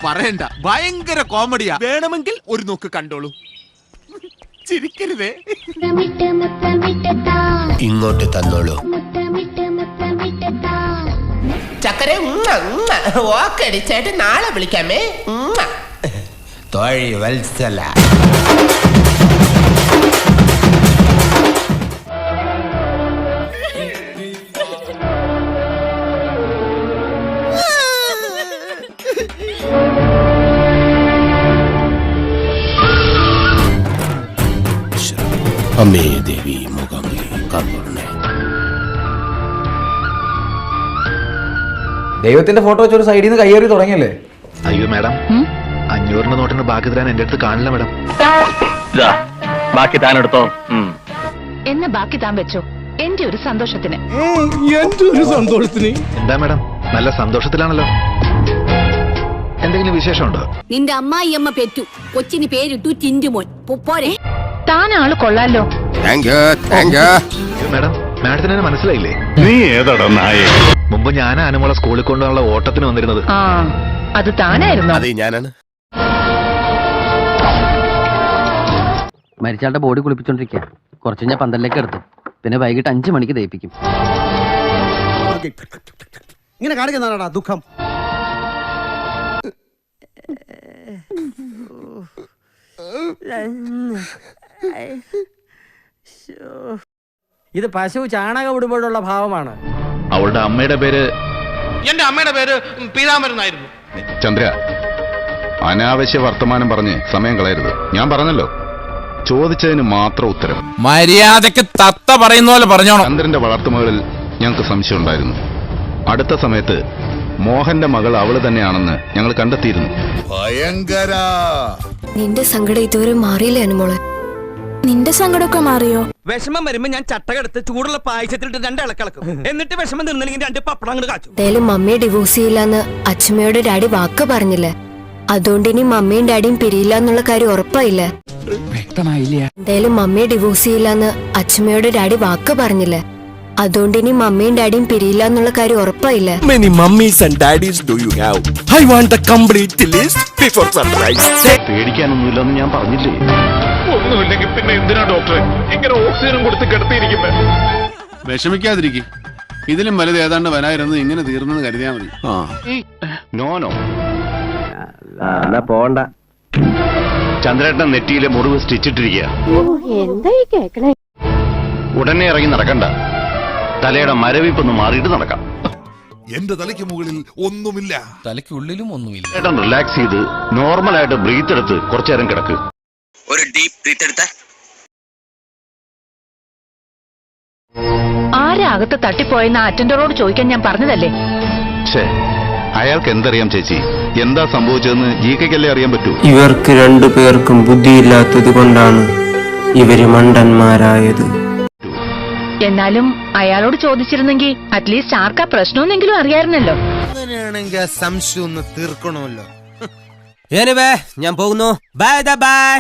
പറയണ്ട, ഭയങ്കര കോമഡിയാ. വേണമെങ്കിൽ ഒരു നോക്ക് കണ്ടോളൂ. ചിരിക്കരുതേ. ഇങ്ങോട്ട് തന്നോളൂ. ചക്കരെ ഓക്കടിച്ചായിട്ട് നാളെ വിളിക്കാമേ. തോഴി വത്സല. അമ്മേ ദേവി മുഖാംബി കാത്തോളണേ. ദൈവത്തിന്റെ ഫോട്ടോ വെച്ചൊരു സൈഡിൽ നിന്ന് കയ്യേറി തുടങ്ങിയല്ലേ? അയ്യോ മാഡം, 500 നോട്ടിന് ബാക്കി തരാൻ എന്റെ അടുത്ത് കാണില്ല മാഡം. ബാക്കി താൻ എടുത്തോ. എന്ന് ബാക്കി താൻ വെച്ചോ, എന്റെ ഒരു സന്തോഷത്തിന്. എന്താ മാഡം, നല്ല സന്തോഷത്തിലാണല്ലോ. എന്തെങ്കിലും വിശേഷമുണ്ടോ? നിന്റെ അമ്മായിയമ്മ പെറ്റു, കൊച്ചിന് പേരിട്ടു ടിന്റുമോൻ. പോരെ, താൻ ആള് കൊള്ളാലോ. മാഡം, മാഡത്തിന് എന്നെ മനസ്സിലായില്ലേ? നീ ഏതാടാ നായേ? മുമ്പ് ഞാൻ അനുമോളെ സ്കൂളിൽ കൊണ്ടുള്ള ഓട്ടത്തിന് വന്നിരുന്നത്. ആ, അത് താനായിരുന്നു. അതെ, ഞാനാണ്. മരിച്ചാളുടെ ബോഡി കുളിപ്പിച്ചോണ്ടിരിക്കുക. കുറച്ച് ഞാൻ പന്തലിലേക്ക് എടുത്തു. പിന്നെ വൈകിട്ട് 5 മണിക്ക് ദയിപ്പിക്കും. ഇങ്ങനെ കാണിക്കുന്നതാണോ ദുഃഖം? ഇത് പശു ചാണകം ഇടുമ്പോഴുള്ള ഭാവമാണ്. അവളുടെ അമ്മയുടെ പേര്? എന്റെ അമ്മയുടെ പേര് പീതാമരനായിരുന്നു. ചന്ദ്ര, അനാവശ്യ വർത്തമാനം പറഞ്ഞ് സമയം കളയരുത്. ഞാൻ പറഞ്ഞല്ലോ, ചോദിച്ചതിന് മാത്രം ഉത്തരം. മര്യാദക്ക് തത്ത പറയുന്ന പോലെ പറഞ്ഞോണം. ചന്ദ്രന്റെ വളർത്തുമകളിൽ ഞങ്ങൾക്ക് സംശയം ഉണ്ടായിരുന്നു. അടുത്ത സമയത്ത് മോഹന്റെ മകൾ അവള് തന്നെയാണെന്ന് ഞങ്ങൾ കണ്ടെത്തിയിരുന്നു. ഭയങ്കര. നിന്റെ സങ്കടം ഇതുവരെ മാറിയില്ലേ അനുമോളെ? നിന്റെ സങ്കടമൊക്കെ മാറിയോ? വിഷമം വരുമ്പോ ഞാൻ ചട്ടകെടുത്ത് ചൂടുള്ള പായസത്തിലിട്ട് 2 ഇളക്കിളക്കും. എന്നിട്ട് വിഷമം തിന്നില്ലെങ്കിൽ 2 പപ്പടം അങ്ങോട്ട് കാച്ചു. എന്തായാലും മമ്മിയെ ഡിവോഴ്സ് ചെയ്യില്ലെന്ന് അച്ഛമ്മയോട് ഡാഡി വാക്ക് പറഞ്ഞില്ലേ? അതുകൊണ്ട് ഇനി മമ്മിയും ഡാഡിയും പിരിയില്ല എന്നുള്ള കാര്യം ഉറപ്പായില്ലേ? എന്തായാലും മമ്മിയെ ഡിവോഴ്സ് ചെയ്യില്ലെന്ന് അച്ഛമ്മയോട് ഡാഡി വാക്ക് പറഞ്ഞില്ലേ? അതുകൊണ്ട് ഇനി മമ്മിയും ഡാഡിയും പിരിയില്ല എന്നുള്ള കാര്യം ഉറപ്പായില്ലേ? Many mummies and daddies do you have? I want the complete list before surprise. പേടിക്കാനൊന്നുമില്ലെന്ന് ഞാൻ പറഞ്ഞില്ലേ? ഒന്നുമില്ലെങ്കിൽ പിന്നെ എന്തിനാ ഡോക്ടറെ ഇങ്ങനെ ഓക്സിജനും കൊടുത്ത് കിടത്തിയിരിക്കുന്നത്? വിഷമിക്കാതിരിക്കും. ഇതിലും വലുത് ഏതാണ്ട് വരായിരുന്നു. ഇങ്ങനെ തീർന്നെന്ന് കരുതിയാ മതി. നോനോ, പോണ്ട. ചന്ദ്രേട്ടൻ നെറ്റിയിലെ മുറിവ് സ്റ്റിച്ചിട്ടിരിക്കുക. ഉടനെ ഇറങ്ങി നടക്കണ്ട. തലയുടെ മരവിപ്പൊന്ന് മാറിയിട്ട് നടക്കാം. എന്റെ തലയ്ക്ക് മുകളിൽ ഒന്നുമില്ല, തലയ്ക്കുള്ളിലും ഒന്നുമില്ല. ചേട്ടൻ റിലാക്സ് ചെയ്ത് നോർമലായിട്ട് ബ്രീത്ത് എടുത്ത് കുറച്ചു നേരം കിടക്ക്. ഒരു ഡീപ് ബ്രീത്ത് എടുത്ത ആരാ അകത്ത് തട്ടിപ്പോയെന്ന് അറ്റൻഡറോട് ചോദിക്കാൻ ഞാൻ പറഞ്ഞതല്ലേ? അയാൾക്ക് എന്തറിയാം ചേച്ചി? എന്താ സംഭവിച്ചതെന്ന് ജീക്കയ്ക്കല്ലേ അറിയാൻ പറ്റൂ. ഇവർക്ക് 2 പേർക്കും ബുദ്ധിയില്ലാത്തത് കൊണ്ടാണ് ഇവര് മണ്ടന്മാരായത്. എന്നാലും അയാളോട് ചോദിച്ചിരുന്നെങ്കിൽ അറ്റ്ലീസ്റ്റ് ആർക്കാ പ്രശ്നമെന്നെങ്കിലും അറിയായിരുന്നല്ലോ. അങ്ങനെയാണെങ്കിൽ സംശയം ഒന്ന് തീർക്കണമല്ലോ. ഞാൻ പോകുന്നു. Bye bye.